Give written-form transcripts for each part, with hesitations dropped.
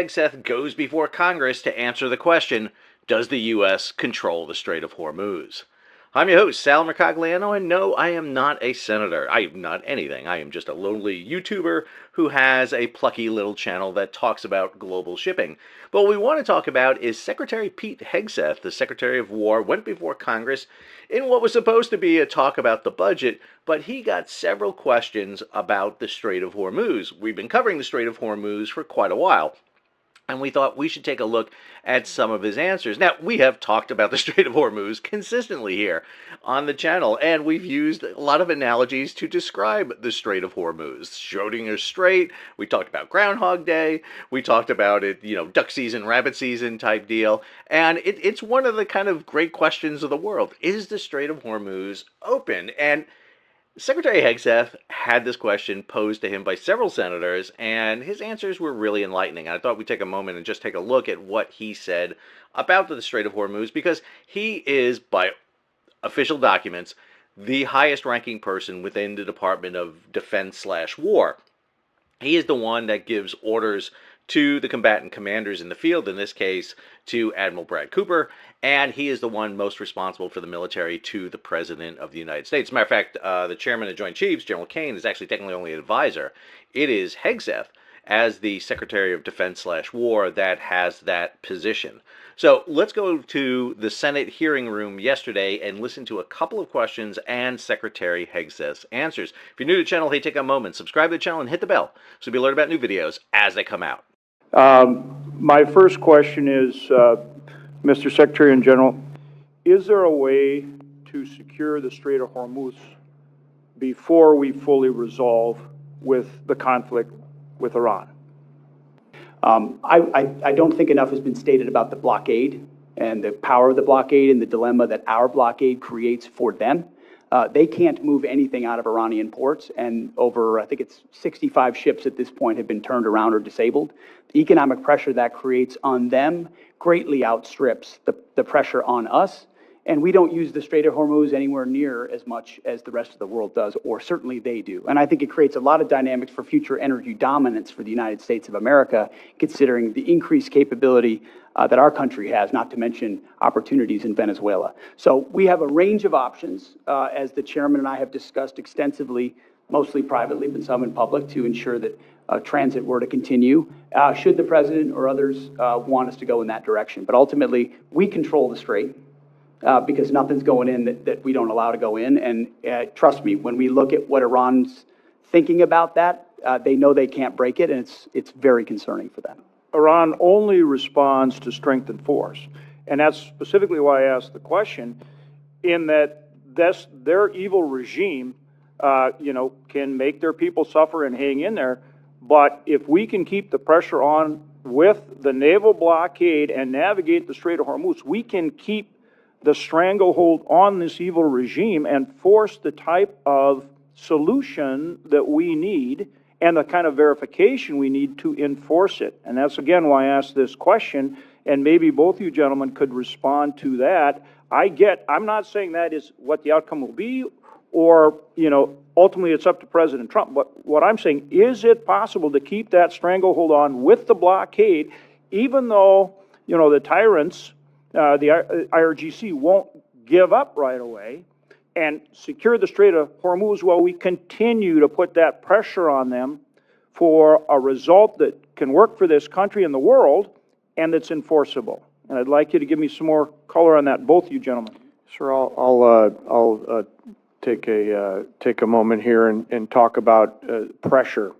Hegseth goes before Congress to answer the question, does the U.S. control the Strait of Hormuz? I'm your host, Sal Mercogliano, and no, I am not a senator. I am not anything. I am just a lonely YouTuber who has a plucky little channel that talks about global shipping. But what we want to talk about is Secretary Pete Hegseth, the Secretary of War, went before Congress in what was supposed to be a talk about the budget, but he got several questions about the Strait of Hormuz. We've been covering the Strait of Hormuz for quite a while, and we thought we should take a look at some of his answers. Now, we have talked about the Strait of Hormuz consistently here on the channel, and we've used a lot of analogies to describe the Strait of Hormuz. Schrodinger's Strait, we talked about Groundhog Day, we talked about it, duck season, rabbit season type deal, and it's one of the kind of great questions of the world. Is the Strait of Hormuz open? And Secretary Hegseth had this question posed to him by several senators, and his answers were really enlightening. I thought we'd take a moment and just take a look at what he said about the Strait of Hormuz, because he is, by official documents, the highest ranking person within the Department of Defense/War. He is the one that gives orders to the combatant commanders in the field, in this case to Admiral Brad Cooper, and he is the one most responsible for the military to the President of the United States. As a matter of fact, the Chairman of Joint Chiefs, General Kane, is actually technically only an advisor. It is Hegseth, as the Secretary of Defense/War, that has that position. So let's go to the Senate hearing room yesterday and listen to a couple of questions and Secretary Hegseth's answers. If you're new to the channel, hey, take a moment, subscribe to the channel, and hit the bell so you'll be alerted about new videos as they come out. My first question is, Mr. Secretary in General, is there a way to secure the Strait of Hormuz before we fully resolve with the conflict with Iran? I don't think enough has been stated about the blockade and the power of the blockade and the dilemma that our blockade creates for them. They can't move anything out of Iranian ports, and over, I think it's 65 ships at this point have been turned around or disabled. The economic pressure that creates on them greatly outstrips the pressure on us, and we don't use the Strait of Hormuz anywhere near as much as the rest of the world does, or certainly they do. And I think it creates a lot of dynamics for future energy dominance for the United States of America, considering the increased capability that our country has, not to mention opportunities in Venezuela. So we have a range of options, as the chairman and I have discussed extensively, mostly privately, but some in public, to ensure that transit were to continue, should the president or others want us to go in that direction. But ultimately, we control the strait. Because nothing's going in that we don't allow to go in. And trust me, when we look at what Iran's thinking about that, they know they can't break it, and it's very concerning for them. Iran only responds to strength and force. And that's specifically why I asked the question, in that their evil regime, can make their people suffer and hang in there. But if we can keep the pressure on with the naval blockade and navigate the Strait of Hormuz, we can keep the stranglehold on this evil regime and force the type of solution that we need and the kind of verification we need to enforce it. And that's, again, why I asked this question, and maybe both you gentlemen could respond to that. I'm not saying that is what the outcome will be, or, ultimately it's up to President Trump. But what I'm saying, is it possible to keep that stranglehold on with the blockade, even though, the tyrants, the IRGC won't give up right away, and secure the Strait of Hormuz while we continue to put that pressure on them for a result that can work for this country and the world, and that's enforceable? And I'd like you to give me some more color on that, both you gentlemen. Sure, I'll take a moment here and talk about pressure.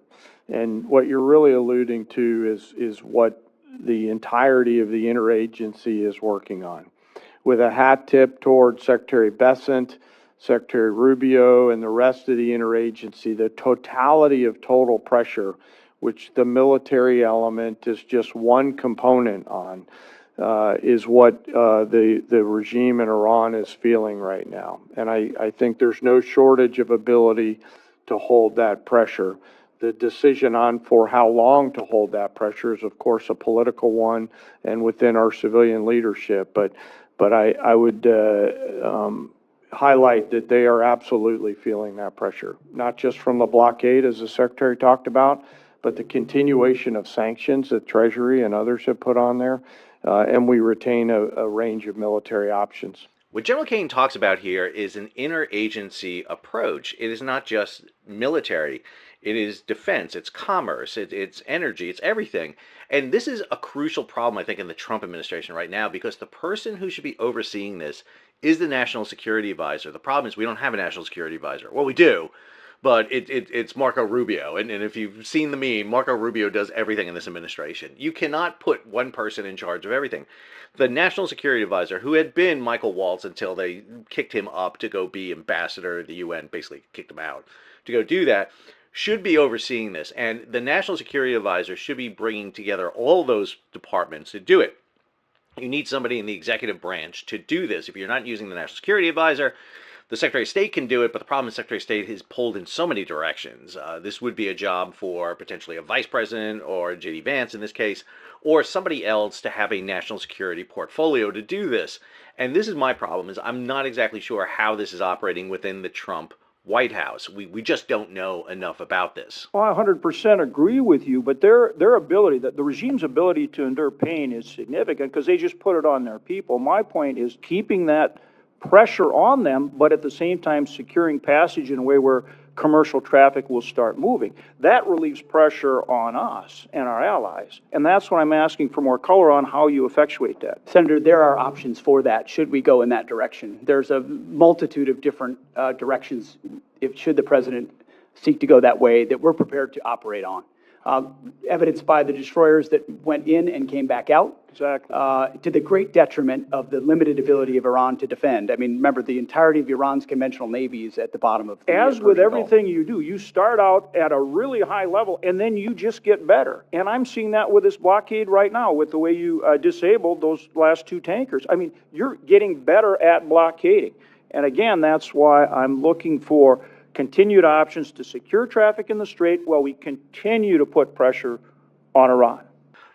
And what you're really alluding to is what the entirety of the interagency is working on, with a hat tip toward Secretary Bessent, Secretary Rubio, and the rest of the interagency. The totality of total pressure, which the military element is just one component on, is what the regime in Iran is feeling right now. And I think there's no shortage of ability to hold that pressure. The decision on for how long to hold that pressure is, of course, a political one and within our civilian leadership. But I would highlight that they are absolutely feeling that pressure, not just from the blockade, as the Secretary talked about, but the continuation of sanctions that Treasury and others have put on there, and we retain a range of military options. What General Kane talks about here is an interagency approach. It is not just military. It is defense, it's commerce, it's energy, it's everything. And this is a crucial problem, I think, in the Trump administration right now, because the person who should be overseeing this is the National Security Advisor. The problem is we don't have a National Security Advisor. Well, we do, but it's Marco Rubio. And if you've seen the meme, Marco Rubio does everything in this administration. You cannot put one person in charge of everything. The National Security Advisor, who had been Michael Waltz until they kicked him up to go be ambassador to the UN, basically kicked him out to go do that, should be overseeing this. And the National Security Advisor should be bringing together all those departments to do it. You need somebody in the executive branch to do this. If you're not using the National Security Advisor, the Secretary of State can do it, but the problem is Secretary of State is pulled in so many directions. This would be a job for potentially a vice president or J.D. Vance in this case, or somebody else to have a national security portfolio to do this. And this is my problem, is I'm not exactly sure how this is operating within the Trump White House. We just don't know enough about this. Well, I 100% agree with you, but their ability, the regime's ability to endure pain is significant because they just put it on their people. My point is keeping that pressure on them, but at the same time securing passage in a way where commercial traffic will start moving. That relieves pressure on us and our allies. And that's what I'm asking for more color on how you effectuate that. Senator, there are options for that, should we go in that direction. There's a multitude of different directions, should the president seek to go that way, that we're prepared to operate on. Evidenced by the destroyers that went in and came back out. Exactly. To the great detriment of the limited ability of Iran to defend. I mean, remember, the entirety of Iran's conventional navy is at the bottom of the As with Persian Gulf. everything you do, you start out at a really high level and then you just get better. And I'm seeing that with this blockade right now, with the way you disabled those last two tankers. I mean, you're getting better at blockading. And again, that's why I'm looking for continued options to secure traffic in the Strait while we continue to put pressure on Iran.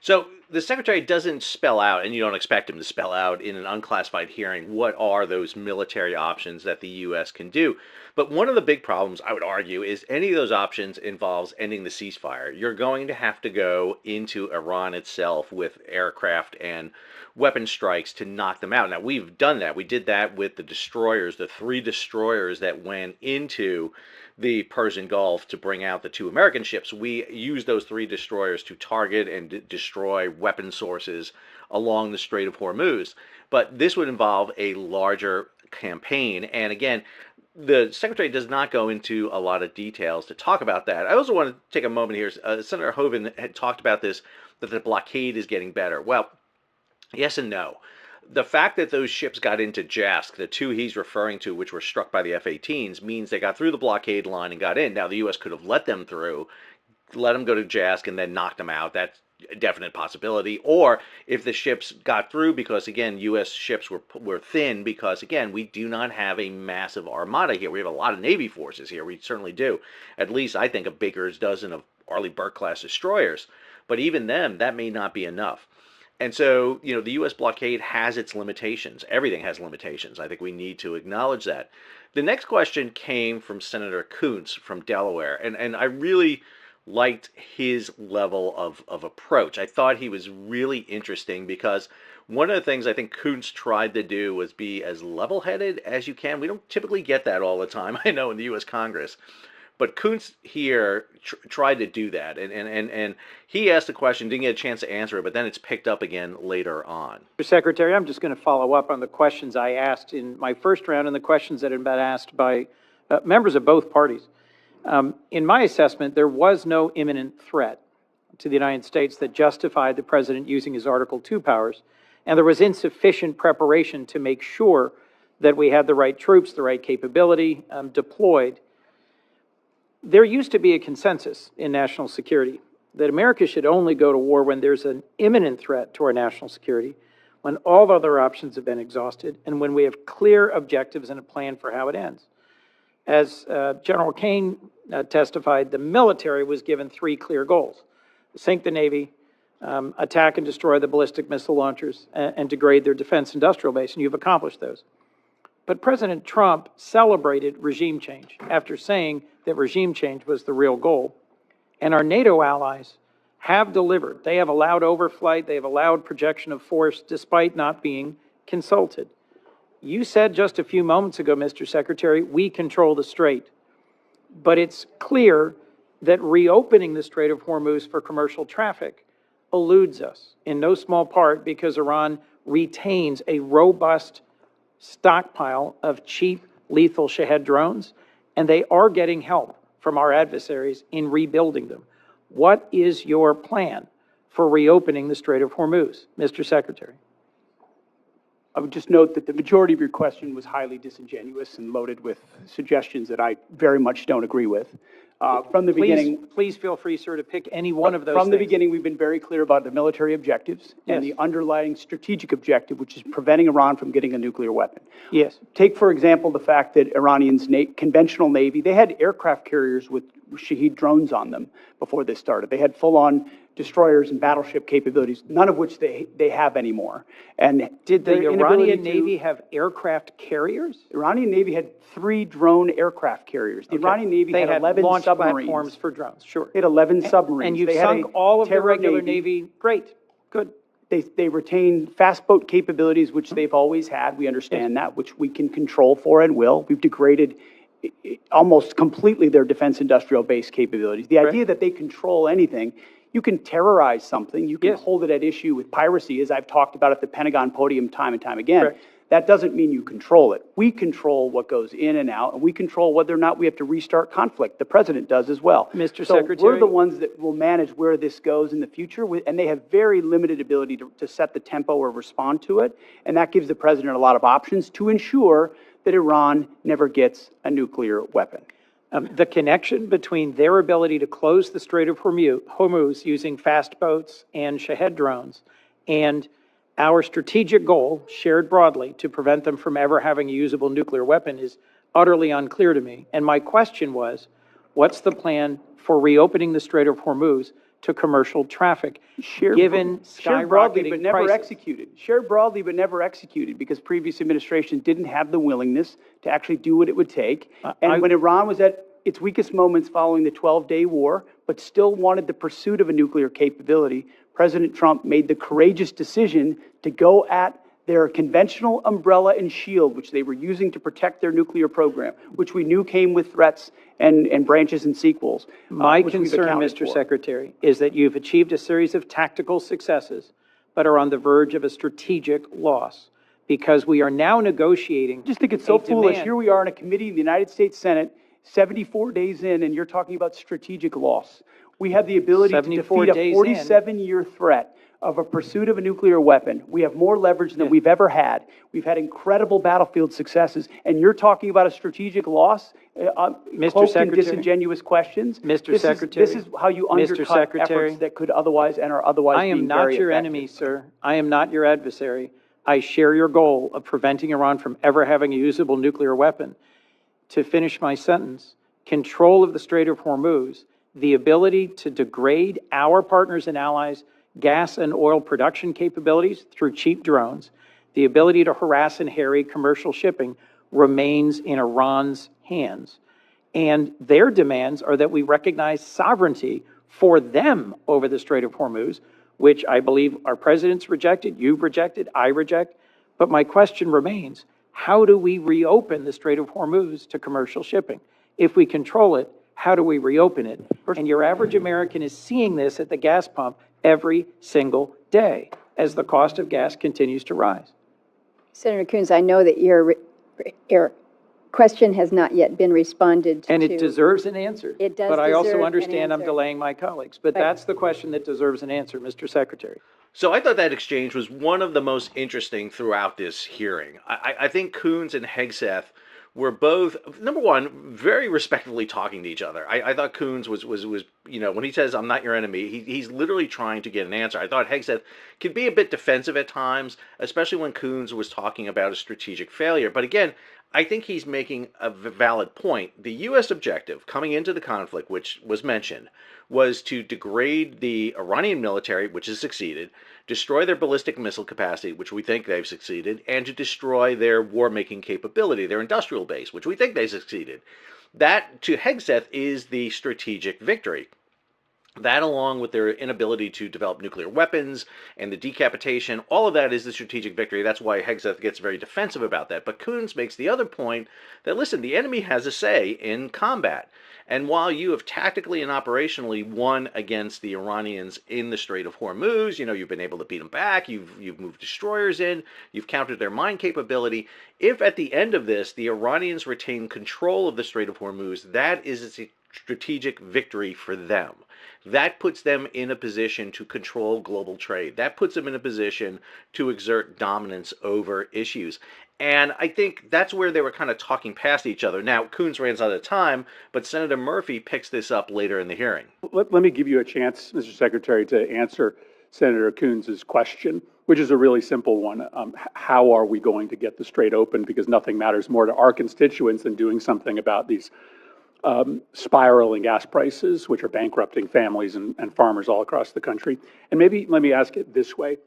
So the Secretary doesn't spell out, and you don't expect him to spell out in an unclassified hearing, what are those military options that the U.S. can do. But one of the big problems, I would argue, is any of those options involves ending the ceasefire. You're going to have to go into Iran itself with aircraft and weapon strikes to knock them out. Now, we've done that. We did that with the destroyers, the 3 destroyers that went into the Persian Gulf to bring out the 2 American ships. We used those 3 destroyers to target and destroy weapon sources along the Strait of Hormuz. But this would involve a larger campaign. And again, the Secretary does not go into a lot of details to talk about that. I also want to take a moment here. Senator Hoeven had talked about this, that the blockade is getting better. Well, yes and no. The fact that those ships got into Jask, the 2 he's referring to, which were struck by the F-18s, means they got through the blockade line and got in. Now, the U.S. could have let them through, let them go to Jask, and then knocked them out. That's a definite possibility. Or if the ships got through, because, again, U.S. ships were thin, because, again, we do not have a massive armada here. We have a lot of Navy forces here. We certainly do. At least, I think, a baker's dozen of Arleigh Burke-class destroyers. But even them, that may not be enough. And so, you know, the U.S. blockade has its limitations. Everything has limitations. I think we need to acknowledge that. The next question came from Senator Coons from Delaware, and I really liked his level of approach. I thought he was really interesting because one of the things I think Coons tried to do was be as level-headed as you can. We don't typically get that all the time, I know, in the U.S. Congress. But Coons here tried to do that, and he asked the question, didn't get a chance to answer it, but then it's picked up again later on. Mr. Secretary, I'm just going to follow up on the questions I asked in my first round and the questions that had been asked by members of both parties. In my assessment, there was no imminent threat to the United States that justified the president using his Article 2 powers, and there was insufficient preparation to make sure that we had the right troops, the right capability deployed. There used to be a consensus in national security that America should only go to war when there's an imminent threat to our national security, when all other options have been exhausted, and when we have clear objectives and a plan for how it ends. As General Kane testified, the military was given 3 clear goals: sink the Navy, attack and destroy the ballistic missile launchers, and degrade their defense industrial base, and you've accomplished those. But President Trump celebrated regime change after saying that regime change was the real goal. And our NATO allies have delivered. They have allowed overflight, they have allowed projection of force despite not being consulted. You said just a few moments ago, Mr. Secretary, we control the strait. But it's clear that reopening the Strait of Hormuz for commercial traffic eludes us, in no small part because Iran retains a robust stockpile of cheap, lethal Shahed drones, and they are getting help from our adversaries in rebuilding them. What is your plan for reopening the Strait of Hormuz, Mr. Secretary? I would just note that the majority of your question was highly disingenuous and loaded with suggestions that I very much don't agree with. From the beginning, Please feel free, sir, to pick any one of those from the things. beginning, we've been very clear about the military objectives and Yes. the underlying strategic objective, which is preventing Iran from getting a nuclear weapon. Yes. Take, for example, the fact that Iranians' conventional Navy, they had aircraft carriers with Shahed drones on them before this started. They had full-on destroyers and battleship capabilities, none of which they have anymore. And Did the their inability Iranian to- Navy have aircraft carriers? Iranian Navy had 3 drone aircraft carriers. The Iranian Navy They had had 11 launch submarines. platforms for drones, sure. They had 11 submarines. And you've They had sunk a all of the terror regular Navy. Great, good. They retain fast boat capabilities, which they've always had. We understand that, which we can control for and will. We've degraded almost completely their defense industrial base capabilities. The idea that they control anything, you can terrorize something, you can Yes. hold it at issue with piracy, as I've talked about at the Pentagon podium time and time again. Correct. That doesn't mean you control it. We control what goes in and out, and we control whether or not we have to restart conflict. The president does as well. Mr. So Secretary. we're the ones that will manage where this goes in the future, and they have very limited ability to set the tempo or respond to it, and that gives the president a lot of options to ensure that Iran never gets a nuclear weapon. The connection between their ability to close the Strait of Hormuz using fast boats and Shahed drones and our strategic goal, shared broadly, to prevent them from ever having a usable nuclear weapon is utterly unclear to me. And my question was, what's the plan for reopening the Strait of Hormuz to commercial traffic, given Shared broadly, but skyrocketing never prices? executed. Shared broadly, but never executed, because previous administrations didn't have the willingness to actually do what it would take. And when Iran was at its weakest moments following the 12-day war, but still wanted the pursuit of a nuclear capability, President Trump made the courageous decision to go at their conventional umbrella and shield, which they were using to protect their nuclear program, which we knew came with threats and branches and sequels. My which we've concern, accounted Mr. for. Secretary, is that you've achieved a series of tactical successes, but are on the verge of a strategic loss, because we are now negotiating. I just think it's so a foolish. demand- Here we are in a committee in the United States Senate, 74 days in, and you're talking about strategic loss. We have the ability to 74 defeat a days in. 47-year threat of a pursuit of a nuclear weapon. We have more leverage than we've ever had. We've had incredible battlefield successes, and you're talking about a strategic loss? Mr. Cloaked in Secretary. disingenuous questions? Mr. Secretary. This is how you Mr. undercut Secretary. efforts that could otherwise and are otherwise I am being not very your effective. enemy, sir. I am not your adversary. I share your goal of preventing Iran from ever having a usable nuclear weapon. To finish my sentence, control of the Strait of Hormuz, the ability to degrade our partners and allies' gas and oil production capabilities through cheap drones, the ability to harass and harry commercial shipping remains in Iran's hands. And their demands are that we recognize sovereignty for them over the Strait of Hormuz, which I believe our president's rejected, you've rejected, I reject. But my question remains, how do we reopen the Strait of Hormuz to commercial shipping? If we control it, how do we reopen it? And your average American is seeing this at the gas pump every single day as the cost of gas continues to rise. Senator Coons, I know that your question has not yet been responded to. And it deserves an answer. It does But I also deserve an understand I'm answer. delaying my colleagues. But that's the question that deserves an answer, Mr. Secretary. So I thought that exchange was one of the most interesting throughout this hearing. I think Coons and Hegseth were both, number one, very respectfully talking to each other. I thought Coons was when he says, I'm not your enemy, he's literally trying to get an answer. I thought Hegseth could be a bit defensive at times, especially when Coons was talking about a strategic failure. But again, I think he's making a valid point. The U.S. objective coming into the conflict, which was mentioned, was to degrade the Iranian military, which has succeeded, destroy their ballistic missile capacity, which we think they've succeeded, and to destroy their war-making capability, their industrial base, which we think they succeeded. That, to Hegseth, is the strategic victory. That, along with their inability to develop nuclear weapons and the decapitation, all of that is the strategic victory. That's why Hegseth gets very defensive about that. But Coons makes the other point that, listen, the enemy has a say in combat. And while you have tactically and operationally won against the Iranians in the Strait of Hormuz, you've been able to beat them back, you've moved destroyers in, you've countered their mine capability. If at the end of this, the Iranians retain control of the Strait of Hormuz, that is a strategic victory for them. That puts them in a position to control global trade. That puts them in a position to exert dominance over issues. And I think that's where they were kind of talking past each other. Now, Coons runs out of time, but Senator Murphy picks this up later in the hearing. Let me give you a chance, Mr. Secretary, to answer Senator Coons's question, which is a really simple one. How are we going to get the strait open? Because nothing matters more to our constituents than doing something about these spiraling gas prices, which are bankrupting families and farmers all across the country. And maybe let me ask it this way.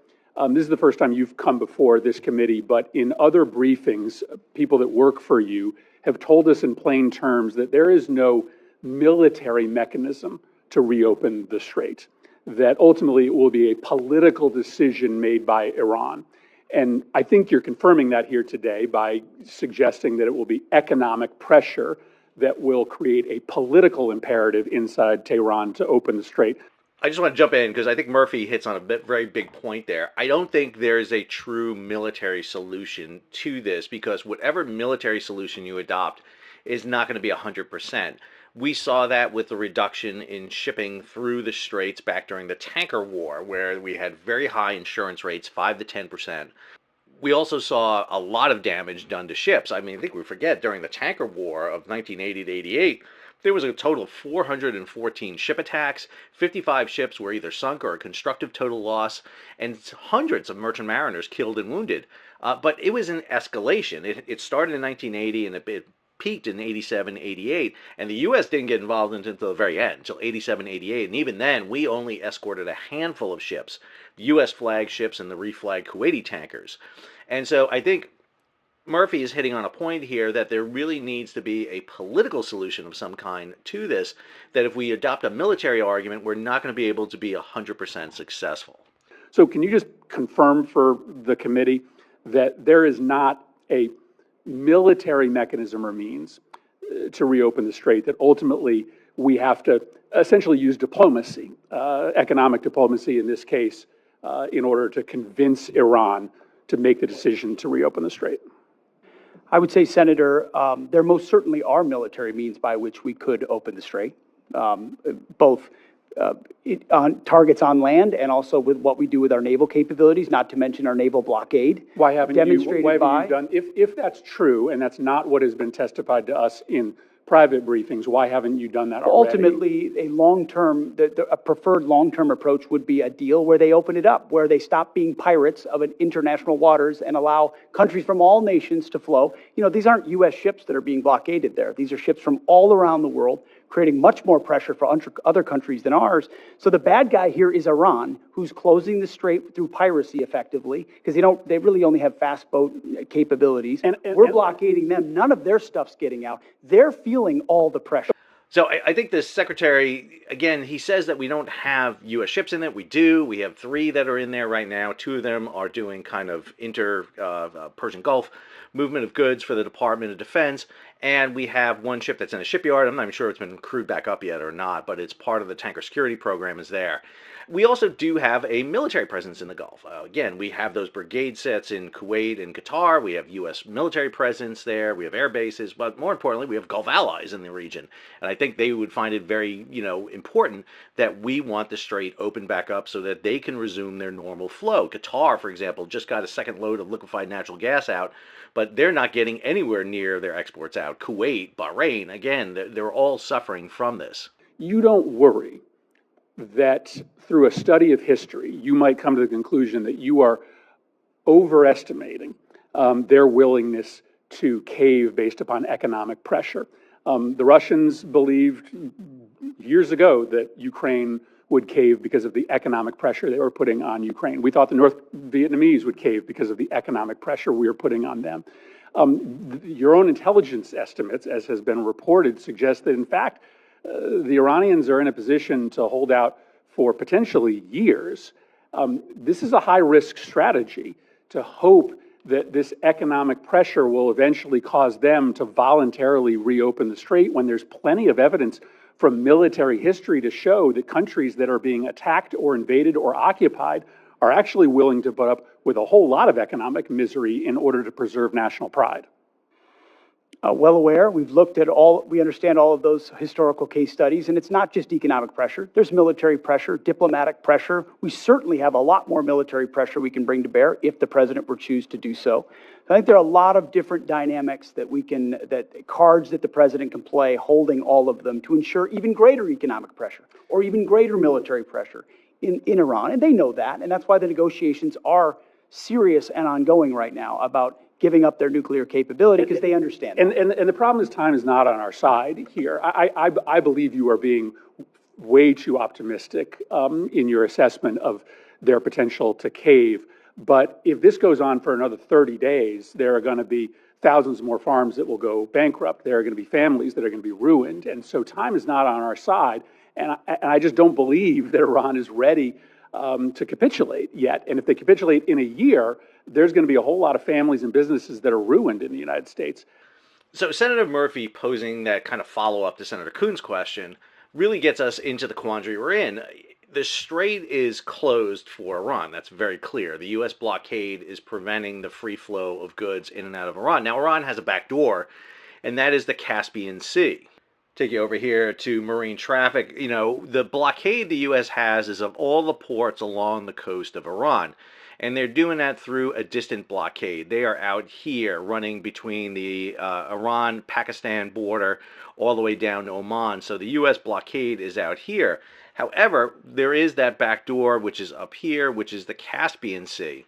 This is the first time you've come before this committee, but in other briefings, people that work for you have told us in plain terms that there is no military mechanism to reopen the strait, that ultimately it will be a political decision made by Iran. And I think you're confirming that here today by suggesting that it will be economic pressure that will create a political imperative inside Tehran to open the strait. I just want to jump in because I think Murphy hits on a very big point there. I don't think there is a true military solution to this, because whatever military solution you adopt is not going to be 100%. We saw that with the reduction in shipping through the straits back during the tanker war, where we had very high insurance rates, 5 to 10%. We also saw a lot of damage done to ships. I mean, I think we forget, during the tanker war of 1980 to 88, there was a total of 414 ship attacks. 55 ships were either sunk or a constructive total loss, and hundreds of merchant mariners killed and wounded. But it was an escalation. It started in 1980 and it peaked in 87, 88, and the U.S. didn't get involved until the very end, until 87, 88, and even then, we only escorted a handful of ships, U.S. flag ships and the reflagged Kuwaiti tankers. And so I think Murphy is hitting on a point here that there really needs to be a political solution of some kind to this, that if we adopt a military argument, we're not going to be able to be 100% successful. So can you just confirm for the committee that there is not a military mechanism or means to reopen the strait, that ultimately we have to essentially use diplomacy, economic diplomacy in this case, in order to convince Iran to make the decision to reopen the strait? I would say, Senator, there most certainly are military means by which we could open the strait, both on targets on land and also with what we do with our naval capabilities, not to mention our naval blockade. Why haven't demonstrated you by, done, if that's true, and that's not what has been testified to us in private briefings, why haven't you done that already? ultimately, a long-term, a preferred long-term approach would be a deal where they open it up, where they stop being pirates of an international waters and allow countries from all nations to flow. You know, these aren't U.S. ships that are being blockaded there. These are ships from all around the world, creating much more pressure for other countries than ours. So the bad guy here is Iran, who's closing the strait through piracy effectively, because they really only have fast boat capabilities. And we're blockading them. None of their stuff's getting out. They're feeling all the pressure. So I think the secretary, again, he says that we don't have U.S. ships in it. We do. We have 3 that are in there right now. 2 of them are doing kind of Persian Gulf movement of goods for the Department of Defense. And we have 1 ship that's in a shipyard. I'm not even sure it's been crewed back up yet or not, but it's part of the tanker security program is there. We also do have a military presence in the Gulf. Again, we have those brigade sets in Kuwait and Qatar. We have U.S. military presence there. We have air bases. But more importantly, we have Gulf allies in the region. And I think they would find it very, important that we want the strait opened back up so that they can resume their normal flow. Qatar, for example, just got a second load of liquefied natural gas out, but they're not getting anywhere near their exports out. Kuwait, Bahrain, again, they're all suffering from this. You don't worry that through a study of history, you might come to the conclusion that you are overestimating their willingness to cave based upon economic pressure. The Russians believed years ago that Ukraine would cave because of the economic pressure they were putting on Ukraine. We thought the North Vietnamese would cave because of the economic pressure we were putting on them. Your own intelligence estimates, as has been reported, suggest that, in fact, The Iranians are in a position to hold out for potentially years. This is a high-risk strategy to hope that this economic pressure will eventually cause them to voluntarily reopen the strait when there's plenty of evidence from military history to show that countries that are being attacked or invaded or occupied are actually willing to put up with a whole lot of economic misery in order to preserve national pride. Well aware. We've looked at we understand all of those historical case studies, and it's not just economic pressure. There's military pressure, diplomatic pressure. We certainly have a lot more military pressure we can bring to bear if the president were to choose to do so. I think there are a lot of different dynamics cards that the president can play, holding all of them to ensure even greater economic pressure or even greater military pressure in Iran. And they know that, and that's why the negotiations are serious and ongoing right now about giving up their nuclear capability, because they understand. And the problem is time is not on our side here. I believe you are being way too optimistic in your assessment of their potential to cave. But if this goes on for another 30 days, there are going to be thousands more farms that will go bankrupt. There are going to be families that are going to be ruined. And so time is not on our side. And I just don't believe that Iran is ready to capitulate yet. And if they capitulate in a year, there's going to be a whole lot of families and businesses that are ruined in the United States. So Senator Murphy posing that kind of follow-up to Senator Coons' question really gets us into the quandary we're in. The strait is closed for Iran. That's very clear. The U.S. blockade is preventing the free flow of goods in and out of Iran. Now, Iran has a back door, and that is the Caspian Sea. Take you over here to marine traffic. You know, the blockade the U.S. has is of all the ports along the coast of Iran. And they're doing that through a distant blockade. They are out here running between the Iran-Pakistan border all the way down to Oman. So the U.S. blockade is out here. However, there is that back door, which is up here, which is the Caspian Sea,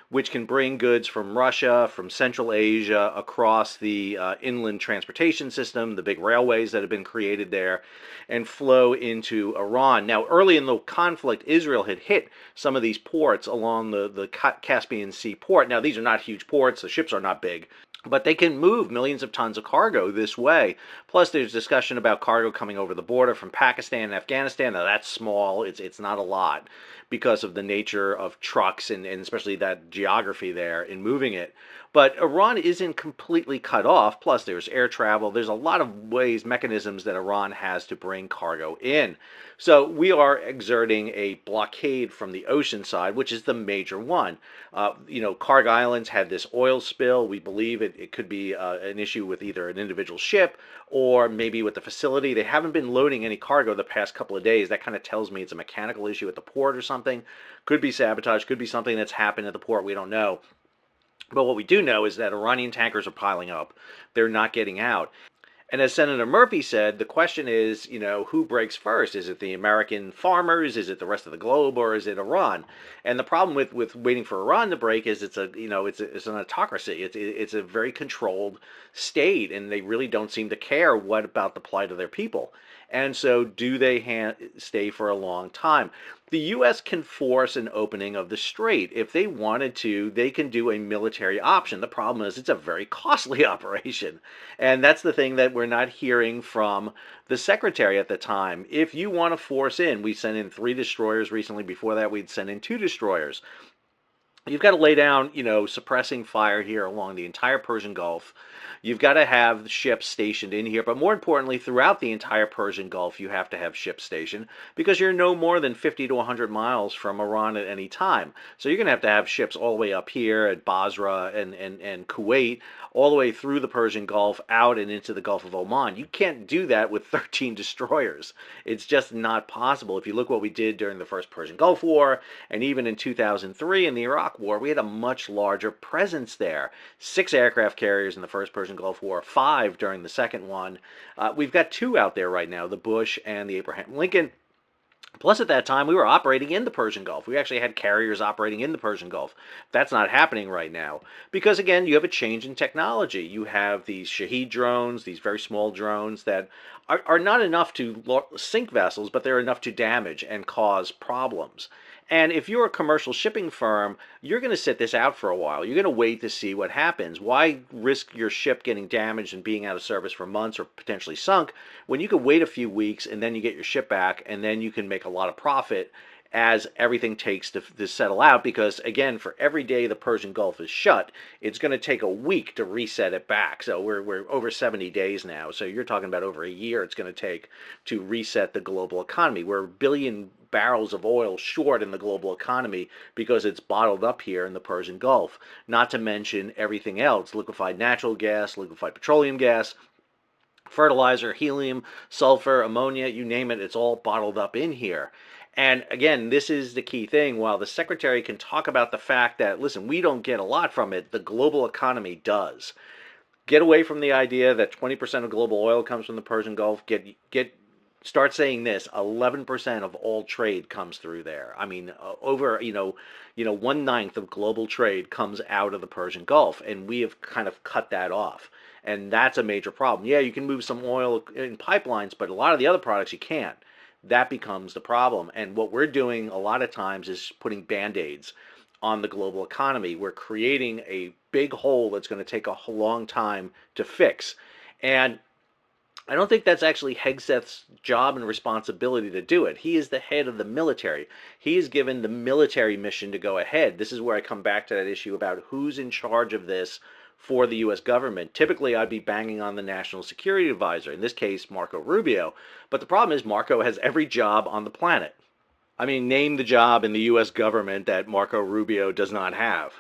which can bring goods from Russia, from Central Asia, across the inland transportation system, the big railways that have been created there, and flow into Iran. Now, early in the conflict, Israel had hit some of these ports along the Caspian Sea port. Now, these are not huge ports. The ships are not big. But they can move millions of tons of cargo this way. Plus, there's discussion about cargo coming over the border from Pakistan and Afghanistan. Now, that's small. It's not a lot because of the nature of trucks and especially that geography there in moving it. But Iran isn't completely cut off. Plus, there's air travel. There's a lot of ways, mechanisms that Iran has to bring cargo in. So we are exerting a blockade from the ocean side, which is the major one. Karg Islands had this oil spill. We believe it could be an issue with either an individual ship or maybe with the facility. They haven't been loading any cargo the past couple of days. That kind of tells me it's a mechanical issue at the port or something. Could be sabotage, could be something that's happened at the port. We don't know. But what we do know is that Iranian tankers are piling up. They're not getting out. And as Senator Murphy said, the question is, who breaks first? Is it the American farmers? Is it the rest of the globe? Or is it Iran? And the problem with waiting for Iran to break is it's an autocracy. It's a very controlled state, and they really don't seem to care what about the plight of their people. And so do they stay for a long time? The U.S. can force an opening of the strait. If they wanted to, they can do a military option. The problem is it's a very costly operation. And that's the thing that we're not hearing from the Secretary at the time. If you want to force in, we sent in 3 destroyers recently. Before that, we'd send in 2 destroyers. You've got to lay down, suppressing fire here along the entire Persian Gulf. You've got to have ships stationed in here, but more importantly, throughout the entire Persian Gulf, you have to have ships stationed because you're no more than 50 to 100 miles from Iran at any time. So you're going to have ships all the way up here at Basra and Kuwait, all the way through the Persian Gulf, out and into the Gulf of Oman. You can't do that with 13 destroyers. It's just not possible. If you look what we did during the first Persian Gulf War, and even in 2003 in the Iraq War, we had a much larger presence there. 6 aircraft carriers in the first Persian Gulf War, 5 during the second one. We've got 2 out there right now, the Bush and the Abraham Lincoln. Plus, at that time, we were operating in the Persian Gulf. We actually had carriers operating in the Persian Gulf. That's not happening right now because, again, you have a change in technology. You have these Shahed drones, these very small drones that are not enough to sink vessels, but they're enough to damage and cause problems. And if you're a commercial shipping firm, you're going to sit this out for a while. You're going to wait to see what happens. Why risk your ship getting damaged and being out of service for months or potentially sunk when you could wait a few weeks and then you get your ship back and then you can make a lot of profit as everything takes to settle out? Because again, for every day the Persian Gulf is shut, it's going to take a week to reset it back. So we're over 70 days now. So you're talking about over a year it's going to take to reset the global economy. We're a billion barrels of oil short in the global economy because it's bottled up here in the Persian Gulf. Not to mention everything else: liquefied natural gas, liquefied petroleum gas, fertilizer, helium, sulfur, ammonia, you name it, it's all bottled up in here. And again, this is the key thing. While the secretary can talk about the fact that, listen, we don't get a lot from it, the global economy does. Get away from the idea that 20% of global oil comes from the Persian Gulf. Start saying this: 11% of all trade comes through there. I mean, over 1/9 of global trade comes out of the Persian Gulf, and we have kind of cut that off. And that's a major problem. Yeah, you can move some oil in pipelines, but a lot of the other products you can't. That becomes the problem. And what we're doing a lot of times is putting band-aids on the global economy. We're creating a big hole that's going to take a long time to fix. And I don't think that's actually Hegseth's job and responsibility to do it. He is the head of the military. He is given the military mission to go ahead. This is where I come back to that issue about who's in charge of this for the U.S. government. Typically, I'd be banging on the National Security Advisor, in this case, Marco Rubio. But the problem is Marco has every job on the planet. I mean, name the job in the U.S. government that Marco Rubio does not have.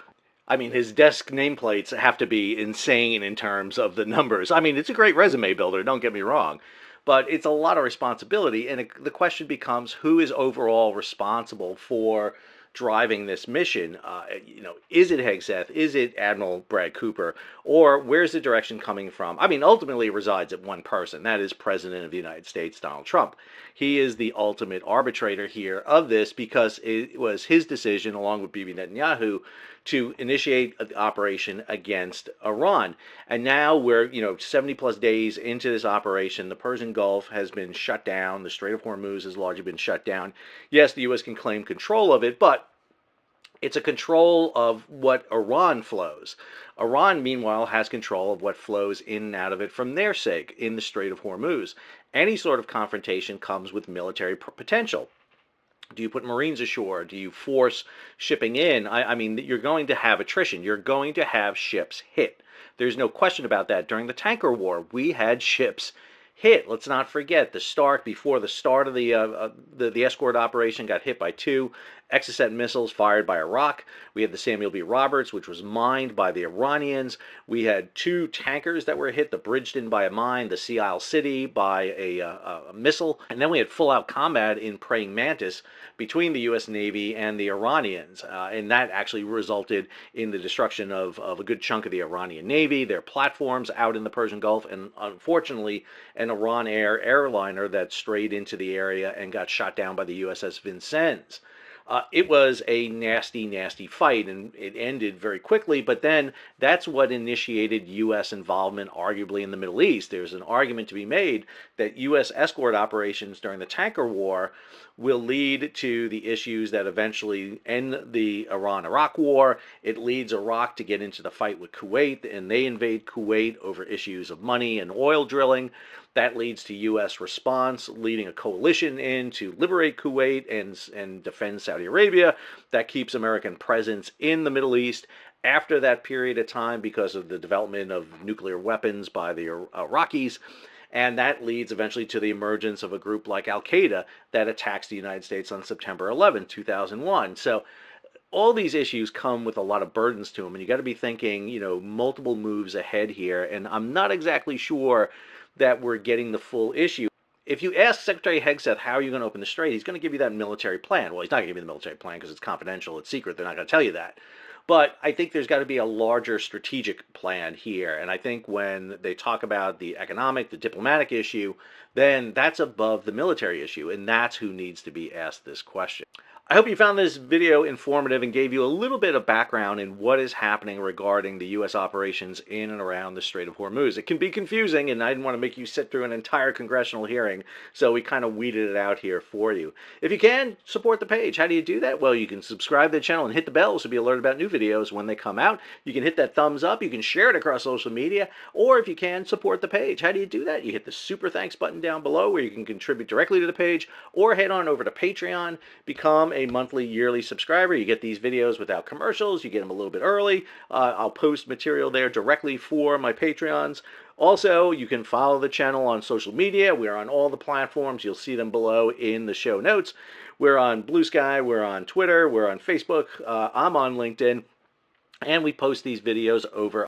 I mean, his desk nameplates have to be insane in terms of the numbers. I mean, it's a great resume builder, don't get me wrong, but it's a lot of responsibility. And the question becomes, who is overall responsible for driving this mission? Is it Hegseth? Is it Admiral Brad Cooper? Or where's the direction coming from? I mean, ultimately it resides at one person. That is President of the United States, Donald Trump. He is the ultimate arbitrator here of this because it was his decision, along with Bibi Netanyahu, to initiate the operation against Iran. And now we're, 70 plus days into this operation. The Persian Gulf has been shut down. The Strait of Hormuz has largely been shut down. Yes, the U.S. can claim control of it, but it's a control of what Iran flows. Iran, meanwhile, has control of what flows in and out of it from their sake in the Strait of Hormuz. Any sort of confrontation comes with military potential. Do you put Marines ashore? Do you force shipping in? I mean, you're going to have attrition. You're going to have ships hit. There's no question about that. During the tanker war, we had ships hit. Let's not forget the Stark, before the start of the escort operation, got hit by 2 Exocet missiles fired by Iraq. We had the Samuel B. Roberts, which was mined by the Iranians. We had 2 tankers that were hit, the Bridgeton by a mine, the Sea Isle City by a missile. And then we had full-out combat in Praying Mantis between the U.S. Navy and the Iranians. And that actually resulted in the destruction of a good chunk of the Iranian Navy, their platforms out in the Persian Gulf, and unfortunately, an Iran Air airliner that strayed into the area and got shot down by the USS Vincennes. It was a nasty, nasty fight, and it ended very quickly, but then that's what initiated U.S. involvement, arguably, in the Middle East. There's an argument to be made that U.S. escort operations during the tanker war will lead to the issues that eventually end the Iran-Iraq war. It leads Iraq to get into the fight with Kuwait, and they invade Kuwait over issues of money and oil drilling. That leads to U.S. response, leading a coalition in to liberate Kuwait and defend Saudi Arabia. That keeps American presence in the Middle East. After that period of time, because of the development of nuclear weapons by the Iraqis, and that leads eventually to the emergence of a group like Al-Qaeda that attacks the United States on September 11, 2001. So all these issues come with a lot of burdens to them, and you got to be thinking, multiple moves ahead here, and I'm not exactly sure that we're getting the full issue. If you ask Secretary Hegseth, how are you going to open the strait, he's going to give you that military plan. Well, he's not going to give you the military plan because it's confidential, it's secret, they're not going to tell you that. But I think there's got to be a larger strategic plan here. And I think when they talk about the economic, the diplomatic issue, then that's above the military issue. And that's who needs to be asked this question. I hope you found this video informative and gave you a little bit of background in what is happening regarding the U.S. operations in and around the Strait of Hormuz. It can be confusing, and I didn't want to make you sit through an entire congressional hearing, so we kind of weeded it out here for you. If you can, support the page. How do you do that? Well, you can subscribe to the channel and hit the bell so be alerted about new videos when they come out. You can hit that thumbs up. You can share it across social media, or if you can, support the page. How do you do that? You hit the super thanks button down below where you can contribute directly to the page, or head on over to Patreon, become a monthly, yearly subscriber. You get these videos without commercials. You get them a little bit early. I'll post material there directly for my Patreons. Also, you can follow the channel on social media. We're on all the platforms. You'll see them below in the show notes. We're on Blue Sky. We're on Twitter. We're on Facebook. I'm on LinkedIn. And we post these videos over